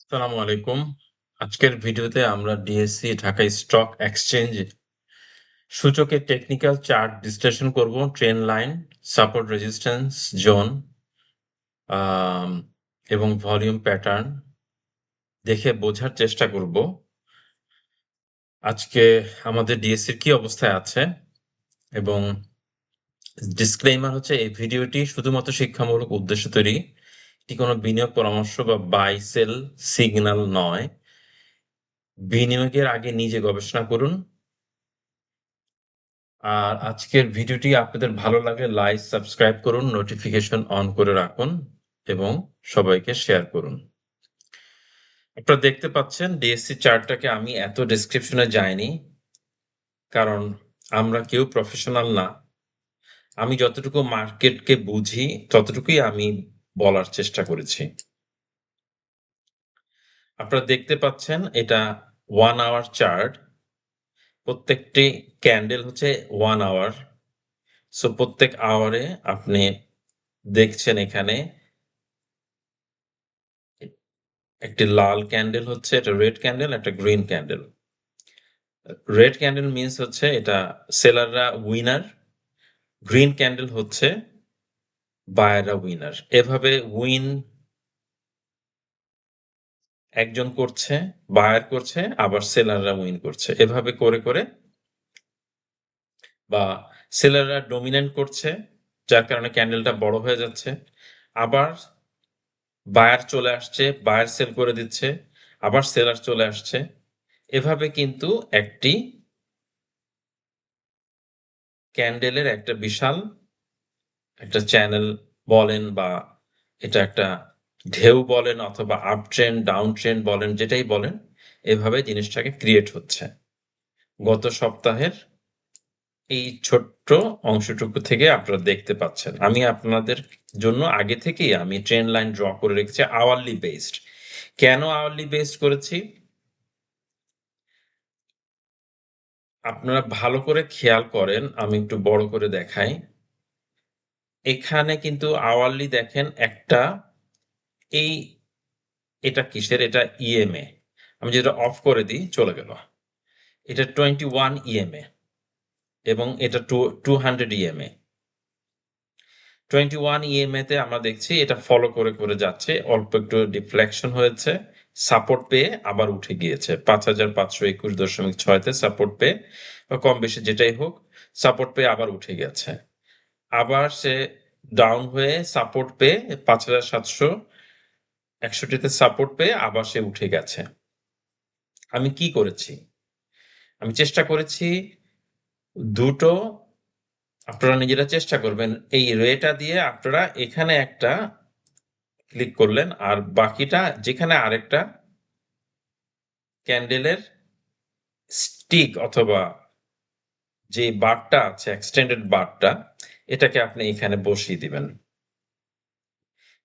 আসসালামু আলাইকুম। আজকের ভিডিওতে আমরা ডিএসসি ঢাকা স্টক এক্সচেঞ্জ সূচকের টেকনিক্যাল চার্ট বিশ্লেষণ করব। Trend line, support resistance zone আম এবং ভলিউম প্যাটার্ন দেখে বোঝার চেষ্টা করব আজকে আমাদের ডিএসসির কি অবস্থায় আছে। এবং ডিসক্লেইমার হচ্ছে এই ভিডিওটি শুধুমাত্র শিক্ষামূলক উদ্দেশ্যে তৈরি। এটি কোনো বিনিয়োগ পরামর্শ বা বাই সেল সিগন্যাল নয়। বিনিয়োগের আগে নিজে গবেষণা করুন। আর আজকের ভিডিওটি আপনাদের ভালো লাগলে লাইক, সাবস্ক্রাইব করুন, নোটিফিকেশন অন করে রাখুন এবং সবাইকে শেয়ার করুন। আপনারা দেখতে পাচ্ছেন ডিএসসি চার্টটাকে আমি এত ডেসক্রিপশনে যাইনি, কারণ আমরা কেউ প্রফেশনাল না। আমি যতটুকু মার্কেটকে বুঝি ততটুকুই আমি বলার চেষ্টা করেছি। আপনারা দেখতে পাচ্ছেন এটা 1 আওয়ার চার্ট। প্রত্যেকটি ক্যান্ডেল হচ্ছে 1 আওয়ার। সো প্রত্যেক আওয়ারে আপনি দেখছেন এখানে একটি লাল ক্যান্ডেল হচ্ছে, এটা রেড ক্যান্ডেল, একটা green candle. Red candle means হচ্ছে এটা সেলাররা উইনার, গ্রিন ক্যান্ডেল হচ্ছে বায়াররা উইনার। এভাবে উইন একজন করছে, বায়ার করছে, আবার সেলাররা উইন করছে। এভাবে করে করে বা সেলাররা ডমিনেন্ট করছে, যার কারণে ক্যান্ডেলটা বড় হয়ে যাচ্ছে। আবার বায়ার চলে আসছে, বায়ার সেল করে দিচ্ছে, আবার সেলার চলে আসছে। এভাবে কিন্তু একটি ক্যান্ডেলের একটা বিশাল একটা চ্যানেল বলেন বা এটা একটা ঢেউ বলেন অথবা আপ ট্রেন্ড, ডাউন ট্রেন্ড বলেন, যেটাই বলেন, এভাবে জিনিসটাকে ক্রিয়েট হচ্ছে। গত সপ্তাহের এই ছোট্ট অংশটুকু থেকে আপনারা দেখতে পাচ্ছেন। আমি আপনাদের জন্য আগে থেকেই আমি ট্রেন্ড লাইন ড্র করে রেখেছি আওয়ারলি বেসড। কেন আওয়ারলি বেসড করেছি? আপনারা ভালো করে খেয়াল করেন, আমি একটু বড় করে দেখাই। এখানে কিন্তু আওয়ারলি দেখেন একটা এই এটা কিসের? এটা ইএমএ। আমি যদি এটা অফ করে দিই, চলে গেল। এটা 21 ইএমএ এবং এটা 200 ইএমএ। 21 ইএমএ তে আমরা দেখছি এটা ফলো করে করে যাচ্ছে। অল্প একটু ডিফ্লেকশন হয়েছে। সাপোর্ট পেয়ে আবার উঠে গিয়েছে। ৫৫২১.৬ তে সাপোর্ট পেয়ে বা কম বেশি যেটাই হোক, সাপোর্ট পেয়ে আবার উঠে গেছে। আবার সে ডাউন হয়ে সাপোর্ট পেয়ে ৫৭৬১ তে সাপোর্ট পেয়ে আবার সে উঠে গেছে। আমি কি করেছি? আমি চেষ্টা করেছি দুটো, আপনারা নিজেরা চেষ্টা করবেন। এই রেটা দিয়ে আপনারা এখানে একটা ক্লিক করলেন, আর বাকিটা যেখানে আরেকটা ক্যান্ডেলের স্টিক অথবা যে বারটা আছে, এক্সটেন্ডেড বারটা, এটাকে আপনি এখানে বসিয়ে দিবেন।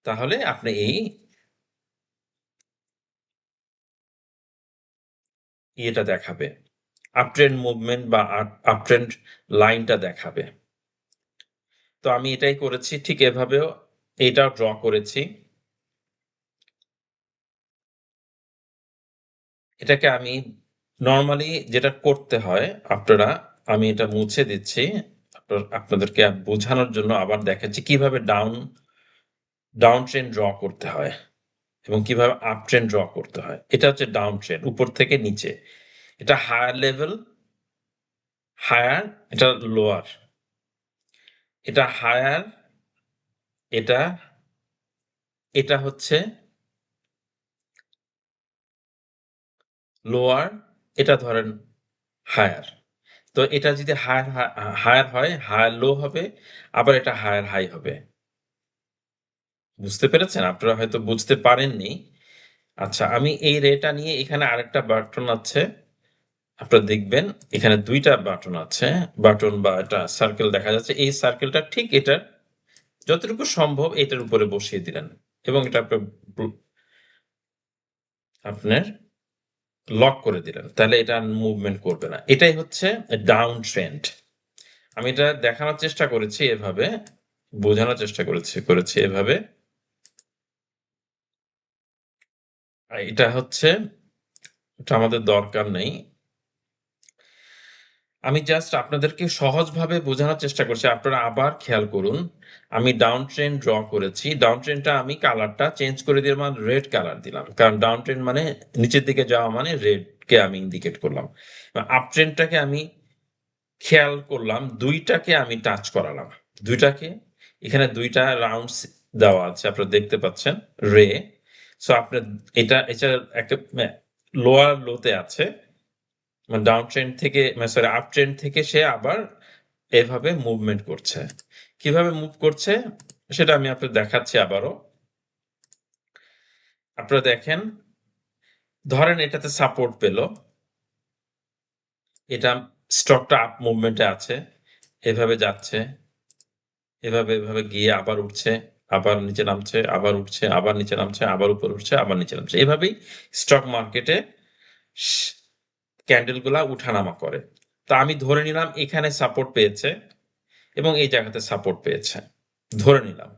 তাহলে আপনি এই ইয়েটা দেখাবে, আপট্রেন্ড মুভমেন্ট বা আপট্রেন্ড লাইনটা দেখাবে। তো আমি এটাই করেছি। ঠিক এভাবেও এইটাও ড্র করেছি। এটাকে আমি নরমালি যেটা করতে হয়, আপনারা, আমি এটা মুছে দিচ্ছি। আপনাদেরকে বোঝানোর জন্য আবার দেখাচ্ছি কিভাবে ডাউন ট্রেন্ড ড্র করতে হয় এবং কিভাবে আপ ট্রেন্ড ড্র করতে হয়। এটা হচ্ছে ডাউন ট্রেন্ড, উপর থেকে নিচে। এটা হায়ার লেভেল, হায়ার, এটা লোয়ার। এটা হায়ার, এটা এটা হচ্ছে লোয়ার, এটা ধরেন হায়ার। তো এটা যদি হায়ার হয়, হায়ার লো হবে, আবার এটা হায়ার হাই হবে। বুঝতে পেরেছেন? আপনারা হয়তো বুঝতে পারেননি। আচ্ছা, আমি এই রেটা নিয়ে এখানে আরেকটা বাটন আছে। আপনারা দেখবেন এখানে ২ টা বাটন আছে। বাটন বা একটা সার্কেল দেখা যাচ্ছে। এই সার্কেলটা ঠিক এটার যতটুকু সম্ভব এটার উপরে বসিয়ে দিলেন এবং এটা আপনার লক করে দিলেন। তাহলে এটা মুভমেন্ট করবে না। এটাই হচ্ছে ডাউন ট্রেন্ড। আমি এটা দেখানোর চেষ্টা করেছি এভাবে, বোঝানোর চেষ্টা করেছি এভাবে। এটা হচ্ছে এটা আমাদের দরকার নেই। আমি জাস্ট আপনাদেরকে সহজভাবে বোঝানোর চেষ্টা করছি। আপনারা আবার খেয়াল করুন। আমি ডাউন ট্রেন্ড ড্র করেছি। ডাউন ট্রেন্ডটা আমি কালারটা চেঞ্জ করে দিয়ে আমার রেড কালার দিলাম। কারণ ডাউন ট্রেন্ড মানে নিচের দিকে যাওয়া মানে রেডকে আমি ইন্ডিকেট করলাম। আপ ট্রেন্ডটাকে আমি খেয়াল করলাম ২ টাকে আমি টাচ করালাম। ২ টাকে এখানে ২ টা রাউন্ডস দেওয়া আছে। আপনারা দেখতে পাচ্ছেন রে। সো আপনার এটা একটা লোয়ার লোতে আছে। মানে ডাউন ট্রেন্ড থেকে সরি আপ ট্রেন্ড থেকে সে আবার এভাবে মুভমেন্ট করছে। কিভাবে মুভ করছে সেটা আমি আপনাদের দেখাচ্ছি আবারও। আপনারা দেখেন, ধরেন এটাতে সাপোর্ট পেল। এটা স্টকটা আপ মুভমেন্টে আছে। এভাবে যাচ্ছে। এভাবে গিয়ে আবার উঠছে, আবার নিচে নামছে, আবার উঠছে, আবার নিচে নামছে, আবার উপরে উঠছে, আবার নিচে নামছে। এভাবেই স্টক মার্কেটে স ক্যান্ডেলগুলা উঠানামা করে। তো আমি ধরে নিলাম এখানে সাপোর্ট পেয়েছে এবং এই জায়গাতে সাপোর্ট পেয়েছে। ধরে নিলাম।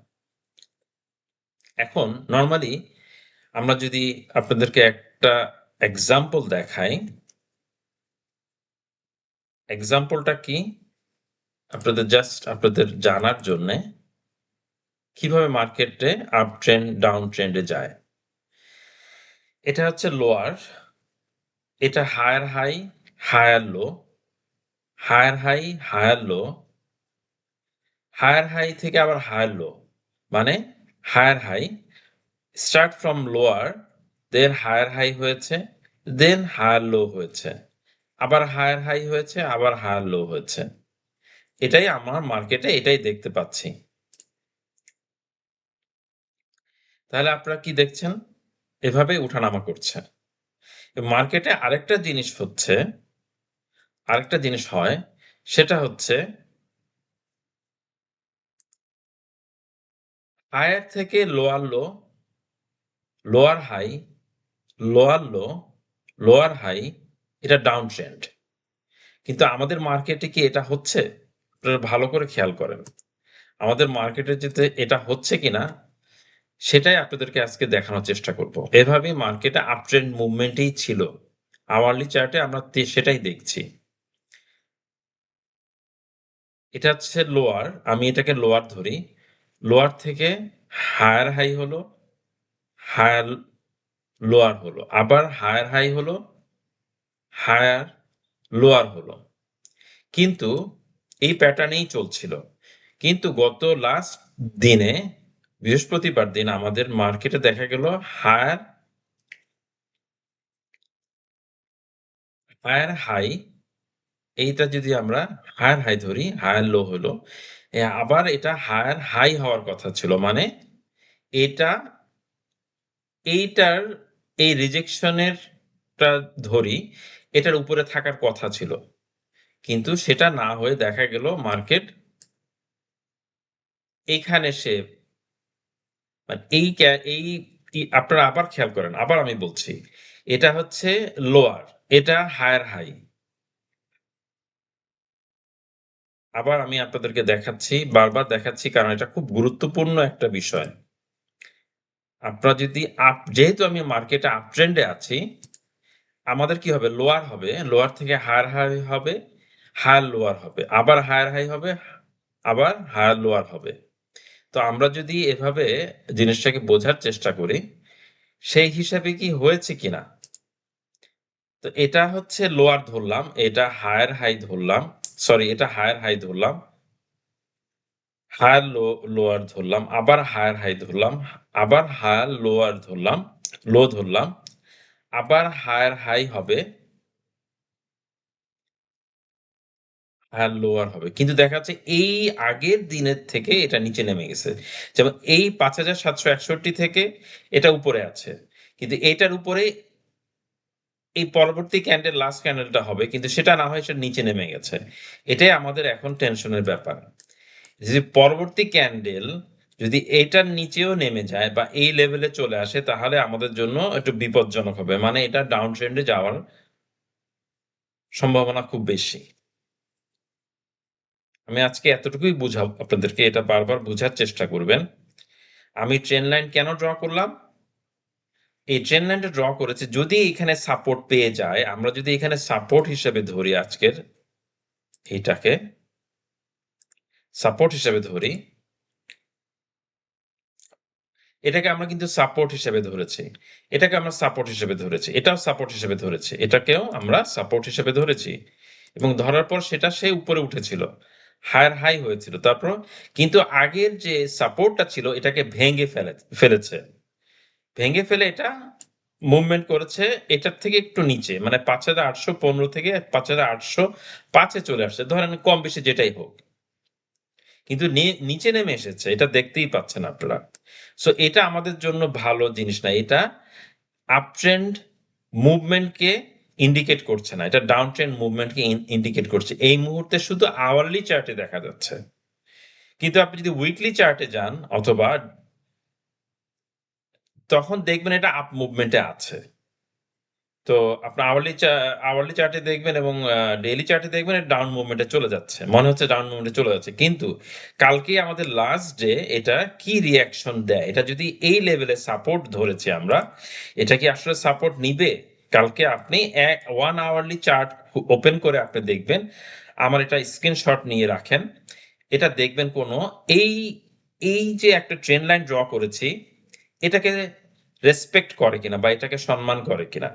এখন নরমালি আমরা যদি আপনাদেরকে একটা এক্সাম্পল দেখাই। এক্সাম্পলটা কি? আপনাদের জানার জন্যে কিভাবে মার্কেটে আপ ট্রেন্ড, ডাউন ট্রেন্ডে যায়। এটা হচ্ছে লোয়ার, এটা higher high, higher low, higher high, higher low, higher high থেকে আবার হায়ার লো। মানে higher high, start from lower, then higher high হয়েছে, দেন হায়ার লো হয়েছে। আবার হায়ার হাই হয়েছে, আবার হায়ার লো হয়েছে। এটাই আমার মার্কেটে এটাই দেখতে পাচ্ছি। তাহলে আপনারা কি দেখছেন? এভাবেই উঠানামা করছে। মার্কেটে আরেকটা জিনিস হয়, সেটা হচ্ছে হায়ার থেকে lower low, lower high, lower low, lower high, এটা ডাউন ট্রেন্ড। কিন্তু আমাদের মার্কেটে কি এটা হচ্ছে? আপনারা ভালো করে খেয়াল করেন। আমাদের মার্কেটে যেতে এটা হচ্ছে কিনা সেটাই আপনাদেরকে আজকে দেখানোর চেষ্টা করব। এভাবেই মার্কেটে আপ ট্রেন্ড মুভমেন্টেই ছিল। আওয়ারলি চার্টে আমরা সেটাই দেখছি। এটা হচ্ছে লোয়ার, আমি এটাকে লোয়ার ধরি। লোয়ার থেকে হায়ার হাই হলো, হায়ার লোয়ার হলো, আবার হায়ার হাই হলো, হায়ার লোয়ার হলো। কিন্তু এই প্যাটার্নেই চলছিল। কিন্তু গত লাস্ট দিনে বৃহস্পতিবার দিন আমাদের মার্কেটে দেখা গেল হায়ার হাই, এইটা যদি আমরা হায়ার হাই ধরি, হায়ার লো হলো। আবার এটা হায়ার হাই হওয়ার কথা ছিল। মানে এটা এইটার এই রিজেকশনের টা ধরি, এটার উপরে থাকার কথা ছিল। কিন্তু সেটা না হয়ে দেখা গেল মার্কেট এইখানে সে মানে আপনারা আবার খেয়াল করেন, আবার আমি বলছি। এটা হচ্ছে লোয়ার, এটা হায়ার হাই। আবার আমি আপনাদেরকে দেখাচ্ছি, বারবার দেখাচ্ছি কারণ এটা খুব গুরুত্বপূর্ণ একটা বিষয়। আপনারা যদি যেহেতু আমি মার্কেটে আপ ট্রেন্ডে আছি, আমাদের কি হবে? লোয়ার হবে, লোয়ার থেকে হায়ার হাই হবে, হায়ার লোয়ার হবে, আবার হায়ার হাই হবে, আবার হায়ার লোয়ার হবে। তো আমরা যদি এভাবে জিনিসটাকে বোঝার চেষ্টা করি, সেই হিসাবে কি হয়েছে কিনা? তো এটা হচ্ছে লোয়ার ধরলাম, এটা হায়ার হাই ধরলাম, সরি এটা হায়ার হাই ধরলাম, হায়ার লোয়ার ধরলাম, আবার হায়ার হাই ধরলাম, আবার হায়ার লোয়ার ধরলাম, লো ধরলাম, আবার হায়ার হাই হবে, হায়ার লোয়ার হবে। কিন্তু দেখা যাচ্ছে এই আগের দিনের থেকে এটা নিচে নেমে গেছে। যেমন এই ৫,৭৬১ থেকে এটা উপরে আছে। কিন্তু এটার উপরে এই পরবর্তী লাস্ট ক্যান্ডেলটা হবে কিন্তু সেটা না হয় সেটা নিচে নেমে গেছে। এটাই আমাদের এখন টেনশনের ব্যাপার। যদি পরবর্তী ক্যান্ডেল যদি এটার নিচেও নেমে যায় বা এই লেভেলে চলে আসে তাহলে আমাদের জন্য একটু বিপজ্জনক হবে। মানে এটা ডাউন ট্রেন্ডে যাওয়ার সম্ভাবনা খুব বেশি। আমি আজকে এতটুকুই বুঝাবো আপনাদেরকে, এটা বারবার বুঝার চেষ্টা করবেন। আমি ট্রেন্ড লাইন কেন ড্র করলাম? এই ট্রেন্ড লাইনটা ড্র করেছে, যদি এখানে সাপোর্ট পেয়ে যায়, আমরা যদি এখানে সাপোর্ট হিসেবে ধরি আজকের এইটাকে সাপোর্ট হিসেবে ধরি, এটাকে আমরা কিন্তু সাপোর্ট হিসেবে ধরেছি, এটাকে আমরা সাপোর্ট হিসেবে ধরেছি, এটাও সাপোর্ট হিসেবে ধরেছি, এটাকেও আমরা সাপোর্ট হিসেবে ধরেছি, এবং ধরার পর সেটা সে উপরে উঠেছিল, হায়ার হাই হয়েছিল, তারপর কিন্তু আগের যে সাপোর্টটা ছিল এটাকে ভেঙে ফেলেছে, ভেঙে ফেলে এটা মুভমেন্ট করেছে এটার থেকে একটু নিচে, মানে 5815 থেকে 5805 এ চলে আসছে, ধরেন কম বেশি যেটাই হোক, কিন্তু নিচে নেমে এসেছে, এটা দেখতেই পাচ্ছেন আপনারা। সো এটা আমাদের জন্য ভালো জিনিস না, এটা আপ ট্রেন্ড মুভমেন্টকে ইন্ডিকেট করছে না, এটা ডাউন ট্রেন্ড মুভমেন্টকে ইন্ডিকেট করছে। এই মুহূর্তে শুধু আওয়ারলি চার্টে দেখা যাচ্ছে, কিন্তু আপনি যদি উইকলি চার্টে যান অথবা, তখন দেখবেন এটা আপ মুভমেন্টে আছে। তো আপনার আওয়ারলি চার্টে দেখবেন এবং ডেইলি চার্টে দেখবেন এটা ডাউন মুভমেন্টে চলে যাচ্ছে, মনে হচ্ছে ডাউন মুভমেন্টে চলে যাচ্ছে, কিন্তু কালকে আমাদের লাস্ট ডে এটা কি রিয়াকশন দেয়, এটা যদি এই লেভেলে সাপোর্ট ধরেছি আমরা, এটা কি আসলে সাপোর্ট নিবে? কালকে আপনি 1 আওয়ারলি চার্ট ওপেন করে আপনি দেখবেন, আমার এটা স্ক্রিনশট নিয়ে রাখেন, এটা দেখবেন কোনো এই এই যে একটা ট্রেন্ড লাইন ড্র করেছি, এটাকে রেসপেক্ট করে কিনা বা এটাকে সম্মান করে কিনা,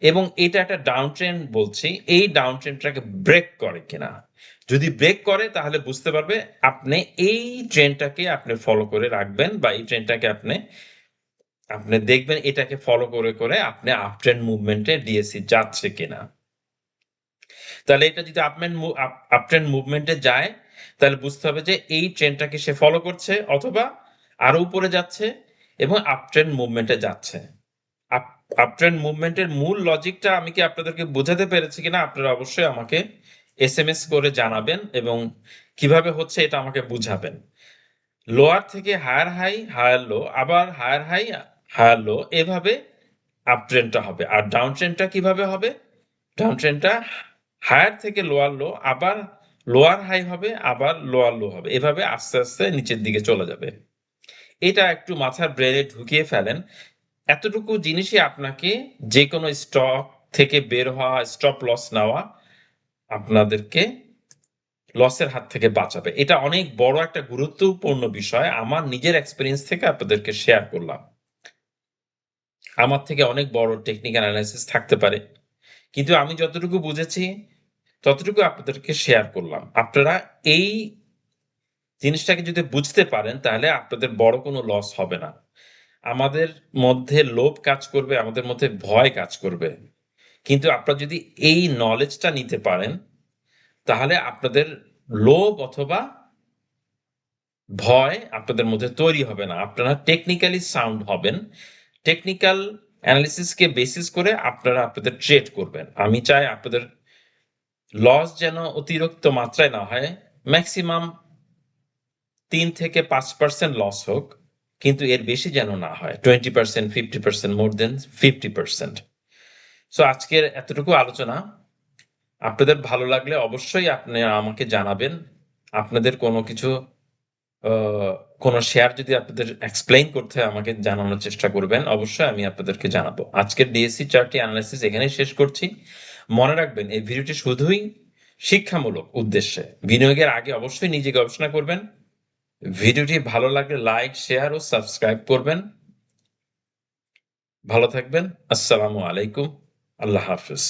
এবং এটা একটা ডাউন ট্রেন্ড বলছি, এই ডাউন ট্রেন্ডটাকে ব্রেক করে কিনা। যদি ব্রেক করে তাহলে বুঝতে পারবে, আপনি এই ট্রেন্ডটাকে আপনি ফলো করে রাখবেন, বা এই ট্রেন্ডটাকে আপনি আপনি দেখবেন এটাকে ফলো করে করে আপনি আপ ট্রেন্ড মুভমেন্টে ডিএসসি যাচ্ছে কিনা। তাহলে এটা যদি আপ ট্রেন্ড মুভমেন্টে যায়, তাহলে বুঝতে হবে যে এই ট্রেন্ডটাকে সে ফলো করছে, অথবা আরো উপরে যাচ্ছে এবং আপ ট্রেন্ড মুভমেন্টে যাচ্ছে। আপ ট্রেন্ড মুভমেন্টের মূল লজিকটা আমি কি আপনাদেরকে বোঝাতে পেরেছি কিনা, আপনারা অবশ্যই আমাকে এসএমএস করে জানাবেন, এবং কিভাবে হচ্ছে এটা আমাকে বুঝাবেন। লোয়ার থেকে হায়ার হাই, হায়ার লো, আবার হায়ার হাই, হায়ার লো, এভাবে আপ ট্রেন্ডটা হবে। আর ডাউন ট্রেন্ডটা কিভাবে হবে? ডাউন ট্রেন্ডটা হায়ার থেকে লোয়ার লো, আবার লোয়ার হাই হবে, আবার লোয়ার লো হবে, এভাবে আস্তে আস্তে নিচের দিকে চলে যাবে। এটা একটু মাথার ব্রেনে ঢুকিয়ে ফেলেন। এতটুকু জিনিসই আপনাকে যে কোনো স্টক থেকে বের হওয়া, স্টপ লস নেওয়া আপনাদেরকে লসের হাত থেকে বাঁচাবে। এটা অনেক বড় একটা গুরুত্বপূর্ণ বিষয়, আমার নিজের এক্সপেরিয়েন্স থেকে আপনাদেরকে শেয়ার করলাম। আমার থেকে অনেক বড় টেকনিক্যাল অ্যানালাইসিস থাকতে পারে, কিন্তু আমি যতটুকু বুঝেছি ততটুকু আপনাদেরকে শেয়ার করলাম। আপনারা এই জিনিসটাকে যদি বুঝতে পারেন, তাহলে আপনাদের বড় কোনো লস হবে না। আমাদের মধ্যে লোভ কাজ করবে, আমাদের মধ্যে ভয় কাজ করবে, কিন্তু আপনারা যদি এই নলেজটা নিতে পারেন, তাহলে আপনাদের লোভ অথবা ভয় আপনাদের মধ্যে তৈরি হবে না। আপনারা টেকনিক্যালি সাউন্ড হবেন। টেকনিক্যাল অ্যানালিসিসকে বেসিস করে আপনারা আপনাদের ট্রেড করবেন। আমি চাই আপনাদের লস যেন অতিরিক্ত মাত্রায় না হয়, ম্যাক্সিমাম 3 থেকে 5% লস হোক, কিন্তু এর বেশি যেন না হয়। 20%, 50%, মোর দেন 50%। সো আজকের এতটুকু আলোচনা। আপনাদের ভালো লাগলে অবশ্যই আপনি আমাকে জানাবেন। আপনাদের কোনো কিছু কোনো শেয়ার যদি আপনাদের এক্সপ্লেইন করতে হয়, আমাকে জানানোর চেষ্টা করবেন। অবশ্যই আমি আপনাদেরকে জানাবো। আজকের ডিএসসি চার্টটি অ্যানালাইসিস এখানেই শেষ করছি। মনে রাখবেন, এই ভিডিওটি শুধুই শিক্ষামূলক উদ্দেশ্যে। বিনিয়োগের আগে অবশ্যই নিজে গবেষণা করবেন। ভিডিওটি ভালো লাগলে লাইক, শেয়ার ও সাবস্ক্রাইব করবেন। ভালো থাকবেন। আসসালামু আলাইকুম। আল্লাহ হাফেজ।